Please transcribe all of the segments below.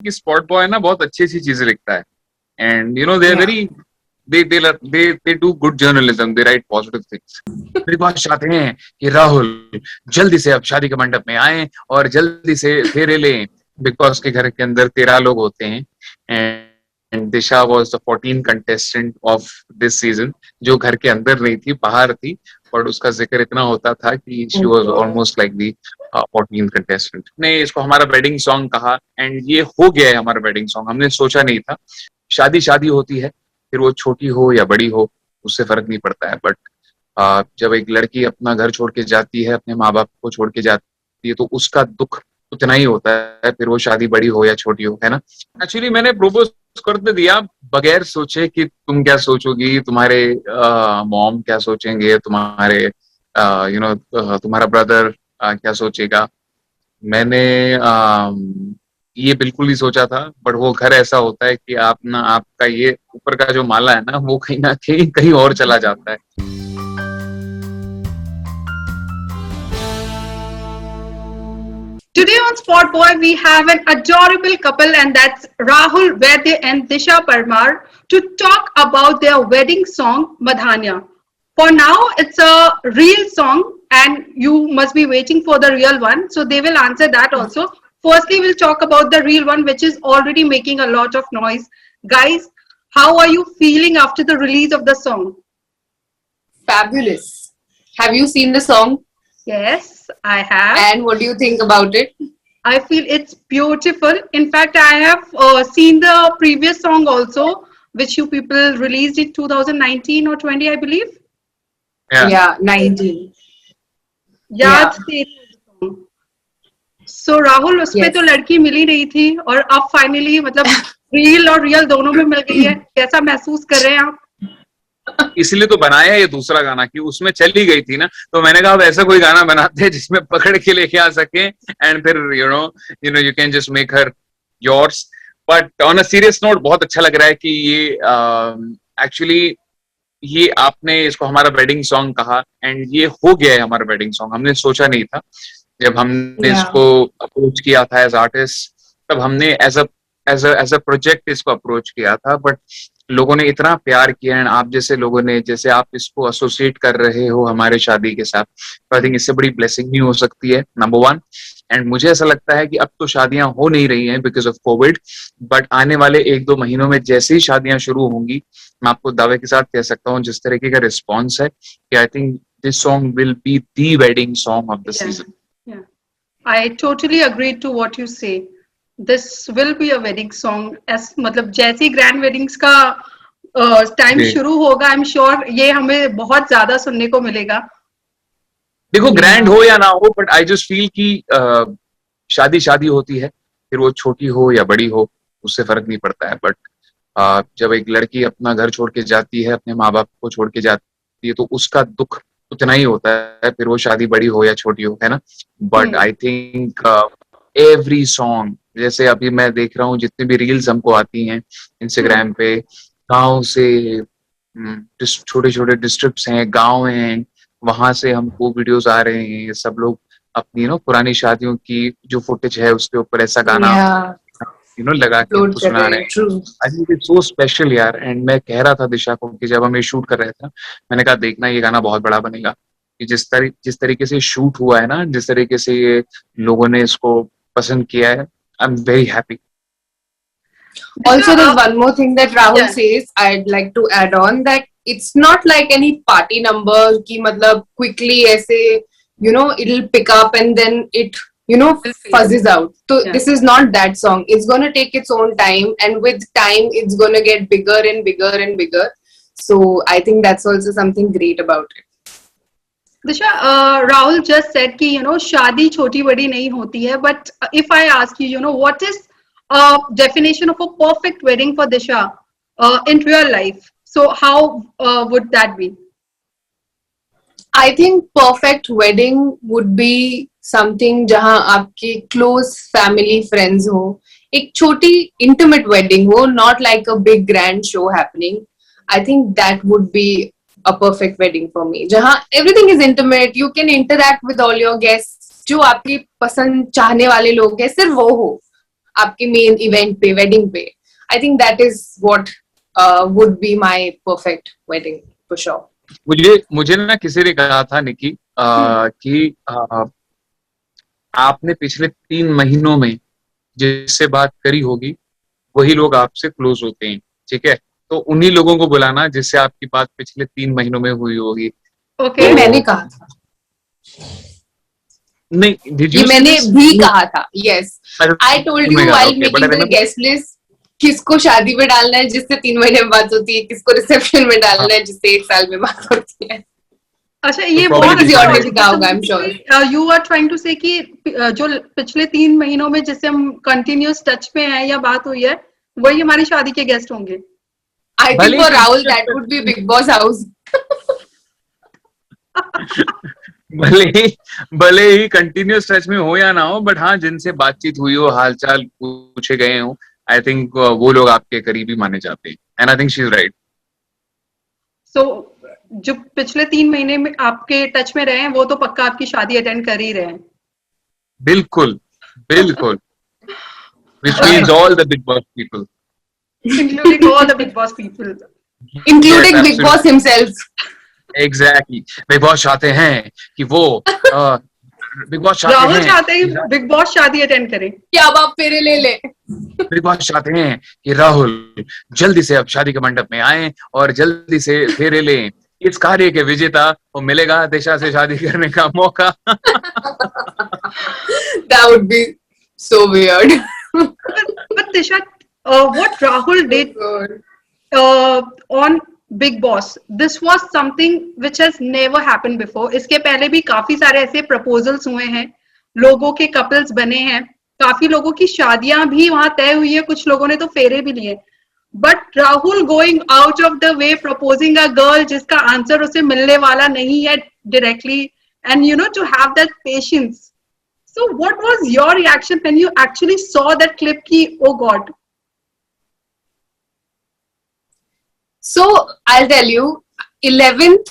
कि spot boy ना बहुत अच्छी अच्छी चीजें लिखता है, and you know they are Yeah. Very they do good journalism, they write positive things. मेरे पास चाहते हैं कि राहुल जल्दी से अब शादी के मंडप में आए और जल्दी से फेरे लें, बिकॉज के घर के अंदर 13 लोग होते हैं, and Disha was the 14 contestant of this season, जो घर के अंदर नहीं थी, बाहर थी, बट उसका जिक्र इतना होता था कि she Oh was God. Almost like the 14 contestant ने इसको हमारा वेडिंग सॉन्ग कहा, एंड ये हो गया है हमारा वेडिंग सॉन्ग। हमने सोचा नहीं था, शादी शादी होती है, फिर वो छोटी हो या बड़ी हो उससे फर्क नहीं पड़ता है, बट जब एक लड़की अपना घर छोड़ के जाती है, अपने माँ बाप को छोड़ के जाती है, तो उसका दुख उतना ही होता है, फिर वो शादी बड़ी हो या छोटी हो, है ना। एक्चुअली मैंने प्रपोज कर तो दिया बगैर सोचे कि तुम क्या सोचोगी, तुम्हारे मॉम क्या सोचेंगे, तुम्हारे तुम्हारा ब्रदर क्या सोचेगा। मैंने ये बिल्कुल ही सोचा था, बट वो घर ऐसा होता है कि आप ना, आपका ये ऊपर का जो माला है ना, वो कहीं ना कहीं कहीं और चला जाता है। Today on Spot Boy, we have an adorable couple, and that's Rahul Vaidya and Disha Parmar, to talk about their wedding song Madhanya. For now, it's a real song, and you must be waiting for the real one. So they will answer that also. Firstly, we'll talk about the real one, which is already making a lot of noise. Guys, how are you feeling after the release of the song? Fabulous. Have you seen the song? Yes, I have. And what do you think about it? I feel it's beautiful. In fact, I have seen the previous song also, which you people released in 2019 or 20, I believe. Yeah, 19. याद से सो राहुल उस पे तो लड़की मिली नहीं थी और अब फाइनली मतलब रील और रियल दोनों में मिल गई है, कैसा महसूस कर रहे हैं आप? इसलिए तो बनाया ये दूसरा गाना कि उसमें चली गई थी ना, तो मैंने कहा अब ऐसा कोई गाना बनाते हैं जिसमें पकड़ के लेके आ सके, एंड फिर you can just make her yours. But on a serious note बहुत अच्छा लग रहा है कि ये एक्चुअली ये आपने इसको हमारा वेडिंग सॉन्ग कहा, एंड ये हो गया है हमारा वेडिंग सॉन्ग। हमने सोचा नहीं था, जब हमने इसको अप्रोच किया था एज आर्टिस्ट, तब हमने एज अ प्रोजेक्ट इसको अप्रोच किया था, बट लोगों ने इतना प्यार किया, एंड आप जैसे लोगों ने, जैसे आप इसको एसोसिएट कर रहे हो हमारे शादी के साथ, तो आई थिंक इससे बड़ी ब्लेसिंग नहीं हो सकती है, नंबर वन। एंड मुझे ऐसा लगता है कि अब तो शादियां हो नहीं रही हैं बिकॉज ऑफ कोविड, बट आने वाले 1-2 महीनों में जैसे ही शादियां शुरू होंगी, मैं आपको दावे के साथ कह सकता हूँ जिस तरीके का रिस्पॉन्स है, कि I think this song will be the wedding song of the season. I totally agree to what you say. This will be a wedding song. as मतलब जैसे ग्रैंड वेडिंग्स का टाइम शुरू होगा, आई एम श्योर ये हमें बहुत ज्यादा सुनने को मिलेगा। देखो ग्रैंड हो या ना हो, बट आई जस्ट फील कि शादी शादी होती है, फिर वो छोटी हो या बड़ी हो उससे फर्क नहीं पड़ता है, बट जब एक लड़की अपना घर छोड़ के जाती है, अपने माँ बाप को छोड़ के जाती है, तो उसका दुख उतना ही होता है, फिर वो शादी बड़ी हो या छोटी हो, है ना। But I think every song, जैसे अभी मैं देख रहा हूँ जितने भी रील्स हमको आती हैं इंस्टाग्राम पे, गाँव से छोटे छोटे डिस्ट्रिक्ट्स हैं, गाँव हैं, वहां से हमको वीडियोस आ रहे हैं, सब लोग अपनी पुरानी शादियों की जो फुटेज है उसके ऊपर ऐसा गाना लगा के हमको सुना रहे हैं। I think it's so special यार। एंड मैं कह रहा था दिशा को कि जब हम ये शूट कर रहे थे, मैंने कहा देखना ये गाना बहुत बड़ा बनेगा, कि जिस तरीके से शूट हुआ है ना, जिस तरीके से ये लोगों ने इसको पसंद किया है, I am very happy. Also, there's one more thing that Rahul says. I'd like to add on that it's not like any party number ki matlab quickly aise, it'll pick up and then it fuzzes out. So this is not that song. It's going to take its own time, and with time it's going to get bigger and bigger and bigger. So I think that's also something great about it. Disha, Rahul just said कि शादी छोटी बड़ी नहीं होती है, but if I ask you, what is a definition of a perfect wedding for Disha in real life? So how would that be? I think perfect wedding would be something जहाँ आपके close family friends हो, एक छोटी intimate wedding हो, not like a big grand show happening. I think that would be a perfect wedding for me. जहाँ everything is intimate, you can interact with all your guests, जो आपकी पसंद चाहने वाले लोग हैं सिर्फ वो हो, आपके मेन इवेंट पे, वेडिंग पे. I think that is what would be my perfect wedding for sure. मुझे ना किसी ने कहा था निकी कि आपने पिछले 3 महीनों में जिससे बात करी होगी वही लोग आपसे क्लोज होते हैं, ठीक है? तो उन्हीं लोगों को बुलाना जिससे आपकी बात पिछले 3 महीनों में हुई होगी. Okay. ये मैंने कहा था. नहीं, did ये you say मैंने this? भी कहा था. Yes, I told you while okay, but I making the remember, guest list किसको शादी में डालना है जिससे 3 महीने में बात होती है, किसको रिसेप्शन में डालना है जिससे 1 साल में बात होती है. अच्छा, ये तो probably बहुत Disha और ने- किसी का होगा, I'm sure. You are trying to say कि जो पिछले 3 महीनों में जिससे हम कंटिन्यूस टच में हैं या बात हुई है वही हमारी शादी के गेस्ट होंगे. I think भले for he Rahul that would be Big Boss house. भले ही कंटिन्यूस टच में हो या ना हो, बट हाँ जिनसे बातचीत हुई हो, हालचाल पूछे गए हो, आई थिंक वो लोग आपके करीबी माने जाते हैं. And I think she is right. So जो पिछले 3 महीने में आपके टच में रहे हैं वो तो पक्का आपकी शादी अटेंड कर ही रहे हैं. बिल्कुल बिल्कुल. Which means all the Big Boss people. Including all the Big Boss people. Including Yes, Big Boss himself. Exactly. Big boss चाहते हैं कि वो बिग बॉस चाहते राहुल हैं चाहते हैं बिग बॉस शादी अटेंड करें. क्या अब आप फेरे ले ले. बिग बॉस चाहते हैं कि राहुल जल्दी से अब शादी के मंडप में आए और जल्दी से फेरे लें. इस कार्य के विजेता को मिलेगा दिशा से शादी करने का मौका. That would be so weird. But Disha, what Rahul did on Big Boss, this was something which has never happened before. इसके पहले भी काफी सारे ऐसे प्रपोजल्स हुए हैं, लोगों के कपल्स बने हैं, काफी लोगों की शादियां भी वहां तय हुई है, कुछ लोगों ने तो फेरे भी लिए. But Rahul going out of the way proposing a girl जिसका आंसर उसे मिलने वाला नहीं है directly, and you know to have that patience. So what was your reaction when you actually saw that clip ki, oh God? So I'll tell you, 11th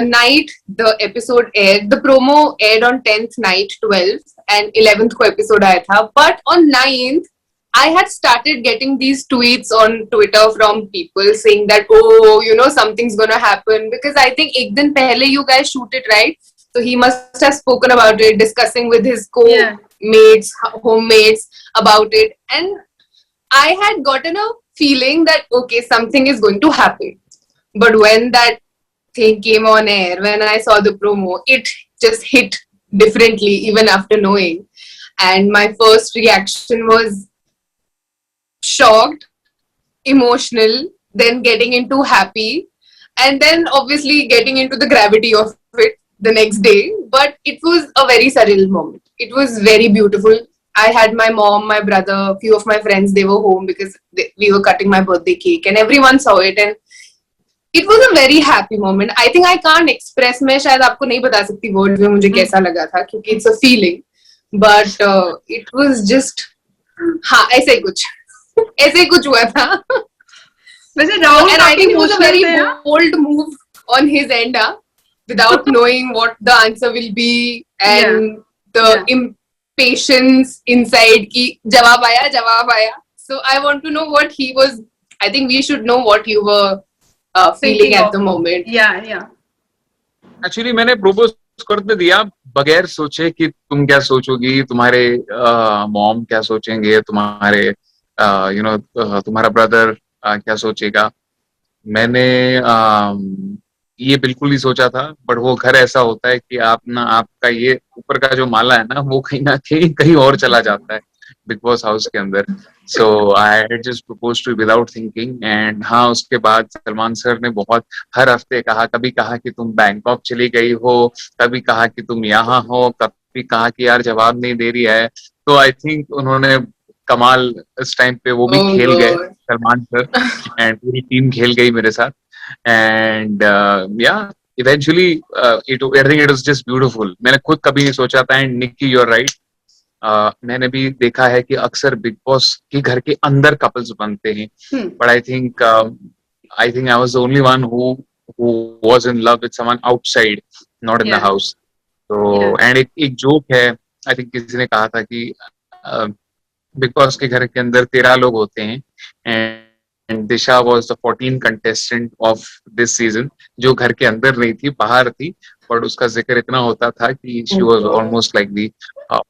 night the episode aired. The promo aired on 10th night, 12th, and 11th ko episode aaya tha. But on 9th, I had started getting these tweets on Twitter from people saying that, oh, you know, something's gonna happen. Because I think ek din pehle you guys shoot it, right? So he must have spoken about it, discussing with his co-mates, homemates about it. And I had gotten a feeling that, okay, something is going to happen. But when that thing came on air, when I saw the promo, it just hit differently even after knowing. And my first reaction was shocked, emotional, then getting into happy, and then obviously getting into the gravity of it the next day. But it was a very surreal moment. It was very beautiful. I had my mom, my brother, a few of my friends, they were home because we were cutting my birthday cake and everyone saw it, and it was a very happy moment. I think I can't express, मैं शायद आपको नहीं बता सकती word में मुझे कैसा लगा था क्योंकि it's a feeling, but it was just हाँ ऐसे ही कुछ हुआ था. वैसे Rahul And I think it was a very emotional bold move on his end, without knowing what the answer will be, and the impatience inside ki jawab aaya. So I want to know what he was. I think we should know what you were feeling at the moment. Yeah. Actually मैंने propose करते दिया बगैर सोचे कि तुम क्या सोचोगी, तुम्हारे mom क्या सोचेंगे, तुम्हारे तुम्हारा ब्रदर क्या सोचेगा. मैंने ये बिल्कुल ही सोचा था, बट वो घर ऐसा होता है कि आपका ये ऊपर का जो माला है ना वो कहीं ना कहीं और चला जाता है बिग बॉस हाउस के अंदर. So I had just propose to without thinking. And हाँ, उसके बाद सलमान सर ने बहुत हर हफ्ते कहा, कभी कहा कि तुम बैंकॉक चली गई हो, कभी कहा कि तुम यहाँ हो, कभी कहा कि यार जवाब नहीं दे रही है. तो आई थिंक उन्होंने कमाल इस टाइम पे वो भी खेल गए सलमान सर, एंड पूरी टीम खेल गई मेरे साथ. And eventually I think it was just beautiful. मैंने खुद कभी नहीं सोचा था. And Nikki you are right, मैंने भी देखा है कि अक्सर बिग बॉस के घर के अंदर कपल्स बनते हैं, but I think I was the only one who was in love with someone outside, not in the house. So and एक जोक है, आई थिंक किसी ने कहा था कि बिग बॉस के घर के अंदर 13 लोग होते हैं and Disha was the 14 contestant of this season, जो घर के अंदर नहीं थी, बाहर थी, बट उसका जिक्र इतना होता था कि she was almost like the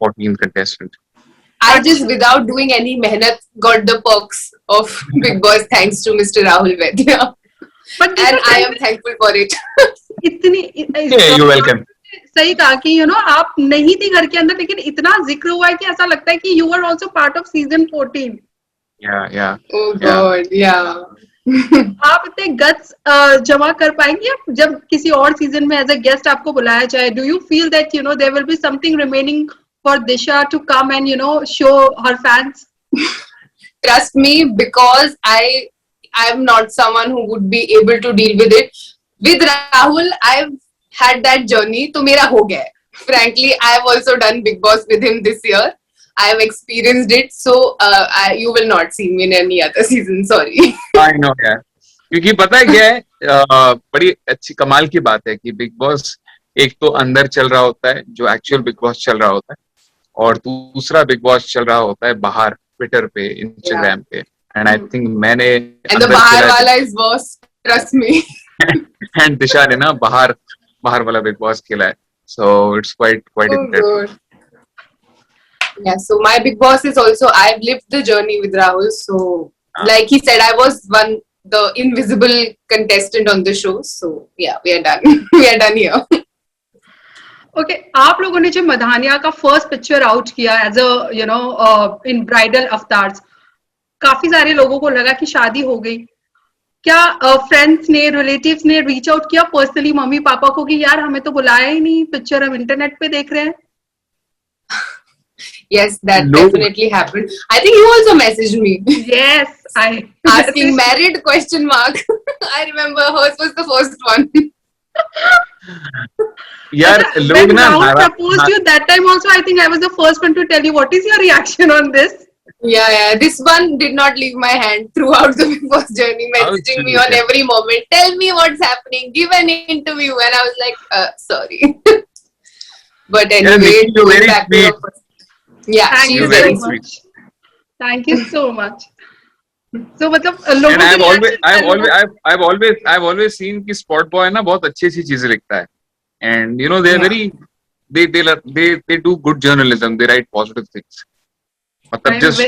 14 contestant. I just, without doing any mehnat, got the perks of Big Boss thanks to Mr. Rahul Vaidya. But And I am thankful for it. इतनी Yeah, you're welcome. सही कहा कि आप नहीं थी घर के अंदर, लेकिन इतना जिक्र हुआ है कि ऐसा लगता है कि you are also part of season 14. Yeah. Oh God, yeah. आप इतने गट्स जमा कर पाएंगे जब किसी और सीजन में एज अ गेस्ट आपको बुलाया जाए? Do you feel that there will be something remaining for Disha to come and show her fans? Trust me, because I'm not someone who would be able to deal with it. With Rahul, I've had that journey, तो मेरा हो गया है. Frankly, I've also done Big Boss with him this year. I've experienced it, so you will not see me in any other season. Sorry. I know, yeah. क्योंकि पता है क्या है, बड़ी अच्छी कमाल की बात है कि बिग बॉस एक तो अंदर चल रहा होता है, जो एक्चुअल बिग बॉस चल रहा होता है, और दूसरा बिग बॉस चल रहा होता है बाहर, ट्विटर पे, इंस्टाग्राम पे. एंड आई थिंक मैंने And the बाहर वाला is worse, trust me. And Disha ने ना बाहर वाला बिग बॉस खेला है, so it's quite Oh incredible. God. Yeah, so my Big Boss is also, I've lived the journey with Rahul. So, like he said, I was the invisible contestant on the show. So, yeah, we are done. We are done here. Okay, आप लोगों ने जो मधानिया का first picture out किया as a in bridal avatars, काफी सारे लोगों को लगा कि शादी हो गई. क्या फ्रेंड्स ने, रिलेटिव्स ने रीच आउट किया पर्सनली मम्मी पापा को कि यार हमें तो बुलाया ही नहीं, पिक्चर हम इंटरनेट पे देख रहे हैं? Yes, that definitely happened. I think you also messaged me. Yes, I asking married question mark. I remember hers was the first one. यार लोग ना proposed you that time also, I think I was the first one to tell you. What is your reaction on this? Yeah, this one did not leave my hand throughout the Big Boss journey, messaging me on every moment, tell me what's happening, give an interview, and I was like, sorry. But anyway, very back sweet. to your yeah, Thank you very so sweet. much. Thank you so much. So मतलब And लोगों I've always seen कि SpotboyE ना बहुत अच्छी चीजें लिखता है, and they're very they do good journalism, they write positive things. मतलब just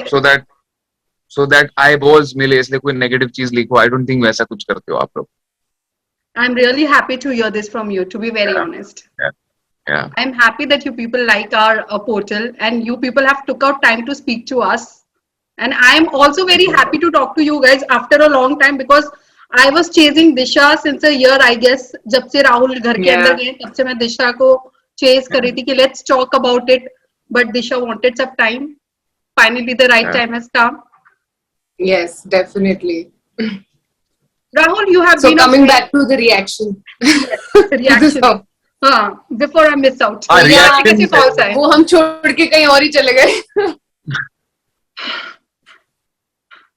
so that eyeballs मिले, इसलिए कोई negative चीज लिखो, I don't think वैसा कुछ करते हो आप लोग. I'm really happy to hear this from you, to be very honest. Yeah. I'm happy that you people like our portal and you people have took out time to speak to us. And I'm also very happy to talk to you guys after a long time, because I was chasing Disha since a year, I guess. जब से राहुल घर के अंदर गए तब से मैं दिशा को chase कर रही थी कि let's talk about it. But Disha wanted some time. Finally, the right time has come. Yes, definitely. Rahul, you have so been coming back to the reaction. reaction. Before I miss out. Reaction वो हम छोड़ के कहीं और ही चले गए.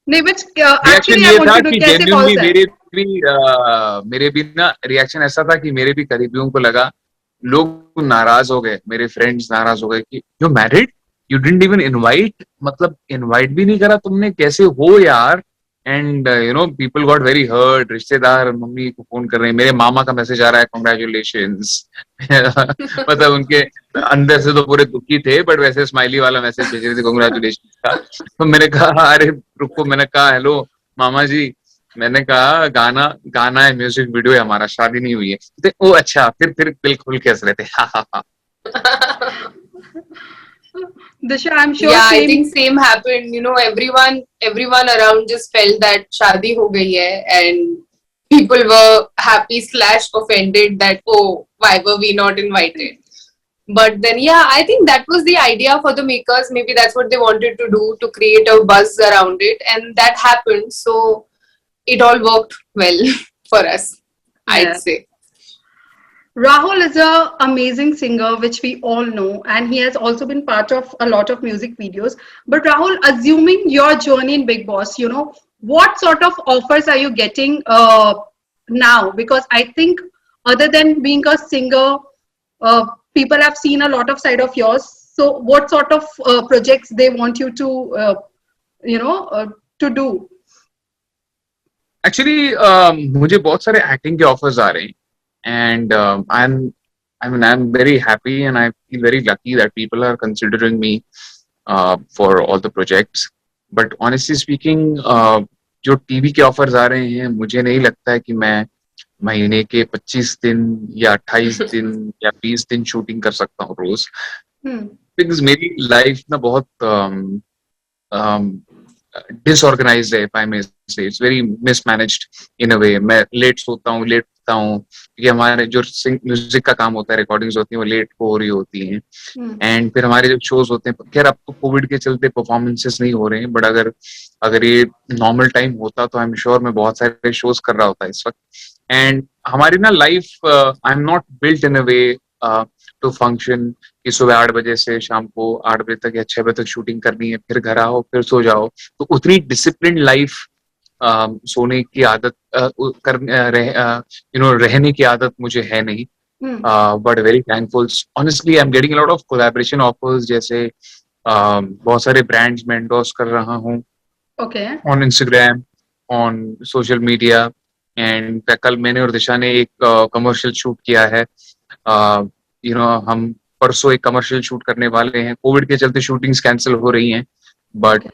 नहीं, but actually I ये था wanted to कि कैसे calls genuinely मेरे भी ना रिएक्शन ऐसा था कि मेरे भी करीबियों को लगा, लोग नाराज हो गए, मेरे फ्रेंड्स नाराज हो गए कि you married, you didn't even invite, मतलब इनवाइट भी नहीं करा तुमने, कैसे हो यार. And people got very hurt. रिश्तेदार मम्मी को फोन कर रहे हैं, मेरे मामा का मैसेज आ रहा है कांग्रेचुलेशंस. मतलब उनके अंदर से तो पूरे दुखी थे, बट वैसे स्माइली वाला मैसेज भेज रहे थे कांग्रेचुलेशंस का. तो मैंने कहा अरे रुको, मैंने कहा हेलो मामा जी, मैंने कहा गाना है, म्यूजिक वीडियो है हमारा, शादी नहीं हुई है. तो ओ अच्छा, फिर दिल खुल के हंस रहे थे. हा. Disha, I'm sure. Yeah, I think same happened. Everyone around just felt that शादी हो गई है, and people were happy / offended that why were we not invited? But then I think that was the idea for the makers. Maybe that's what they wanted to do, to create a buzz around it, and that happened. So it all worked well for us, I'd say. Rahul is an amazing singer, which we all know, and he has also been part of a lot of music videos. But Rahul, assuming your journey in Big Boss, what sort of offers are you getting now? Because I think other than being a singer, people have seen a lot of side of yours. So what sort of projects they want you to, to do? Actually मुझे बहुत सारे acting के offers आ रहे हैं and I'm very happy and I feel very lucky that people are considering me for all the projects. But honestly speaking, जो TV के offers आ रहे हैं मुझे नहीं लगता है कि मैं महीने के 25 दिन या 28 दिन या 20 दिन शूटिंग कर सकता हूँ रोज, बिकॉज मेरी लाइफ ना बहुत डिसऑर्गेनाइज्ड है, if I may say. It's very mismanaged in a way. मैं लेट सोता हूँ, लेट उठता हूँ, क्योंकि हमारे जो म्यूजिक का काम होता है, रिकॉर्डिंग्स होती हैं, वो लेट हो रही होती हैं. एंड फिर हमारे जो शोज होते हैं, खैर अब तो कोविड के चलते परफॉर्मेंसेस नहीं हो रहे हैं, बट अगर ये नॉर्मल टाइम होता तो आई एम श्योर मैं बहुत सारे शोज कर रहा होता इस वक्त. एंड हमारी ना life, I am not built in a way to function कि सुबह 8 बजे से शाम को 8 बजे तक या 6 बजे तक शूटिंग करनी है, फिर घर आओ, फिर सो जाओ. तो उतनी डिसिप्लिन लाइफ सोने की आदत रहने की आदत मुझे है नहीं. But very thankful. Honestly I am getting a lot of collaboration offers, जैसे बहुत सारे ब्रांड्स में एंडोर्स कर रहा हूँ on Instagram, on social media. And कल मैंने और दिशा ने एक कमर्शियल शूट किया है. हम परसों एक कमर्शियल शूट करने वाले हैं. कोविड के चलते शूटिंग्स कैंसिल हो रही हैं, but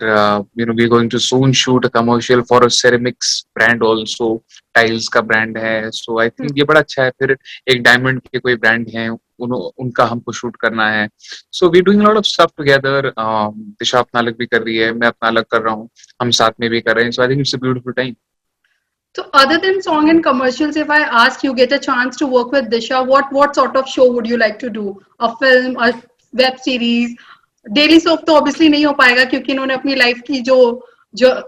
we're going to soon shoot a commercial for a ceramics brand also. Tiles का ब्रांड है, so I think ये बड़ा अच्छा है. फिर एक डायमंड के कोई ब्रांड है, उनका हमको शूट करना है. So we're doing a lot of stuff together. दिशा अपना अलग भी कर रही है, मैं अपना अलग कर रहा हूँ, हम साथ में भी कर रहे हैं. So I think it's a beautiful time. So other than song and commercials, if I ask you get a chance to work with Disha, what sort of show would you like to do? A film, a web series? Daily soap तो obviously नहीं हो पाएगा, क्योंकि इन्होंने अपनी life की जो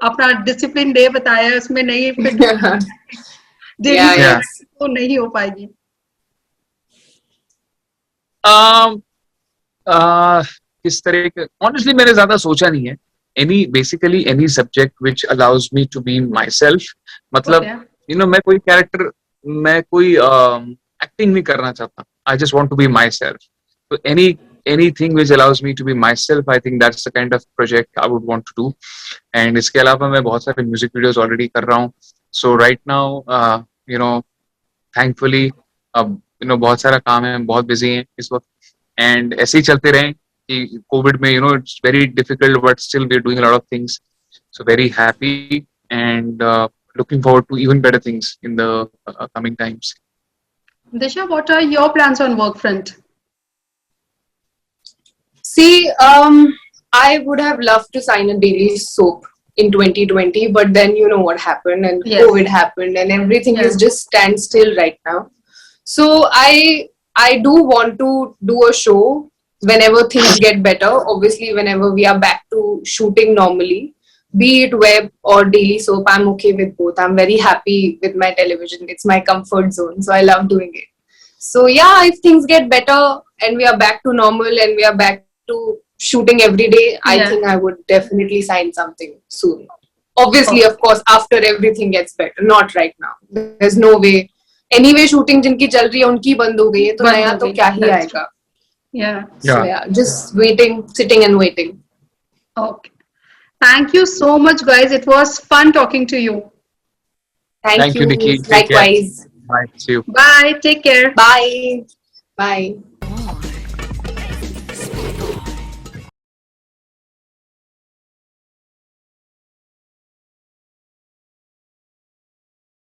अपना डिसिप्लिन डे बताया है उसमें नहीं फिट डेली तो नहीं हो पाएगी. किस तरह के, ऑनेस्टली मैंने ज्यादा सोचा नहीं है. Basically any subject which allows me to be myself. मतलब मैं कोई कैरेक्टर, मैं कोई एक्टिंग नहीं करना चाहता. I just want to be myself. तो anything which allows me to be myself, I think that's the kind of project I would want to do. And इसके अलावा मैं बहुत सारे म्यूजिक वीडियोस ऑलरेडी कर रहा हूँ. So right now, thankfully, बहुत सारा काम है, बहुत बिजी हैं इस वक्त. एंड ऐसे ही चलते रहें कि कोविड में it's very difficult, but still we're doing a lot of things. So very happy and looking forward to even better things in the coming times. Disha, what are your plans on work front? See, I would have loved to sign a daily soap in 2020, but then you know what happened, and COVID happened, and everything is just standstill right now. So I do want to do a show whenever things get better. Obviously, whenever we are back to shooting normally, be it web or daily soap, I'm okay with both. I'm very happy with my television. It's my comfort zone, so I love doing it. So yeah, if things get better and we are back to normal and we are back to shooting every day, I think I would definitely sign something soon. Obviously, of course, after everything gets better, not right now. There's no way. Anyway, shooting जिनकी चल रही है उनकी बंद हो गई है, तो नया तो क्या ही आएगा. So yeah, just waiting, sitting and waiting. Okay. Thank you so much, guys. It was fun talking to you. Thank you, Neeki. Likewise. Bye. See you. Bye. Take care. Bye. Bye.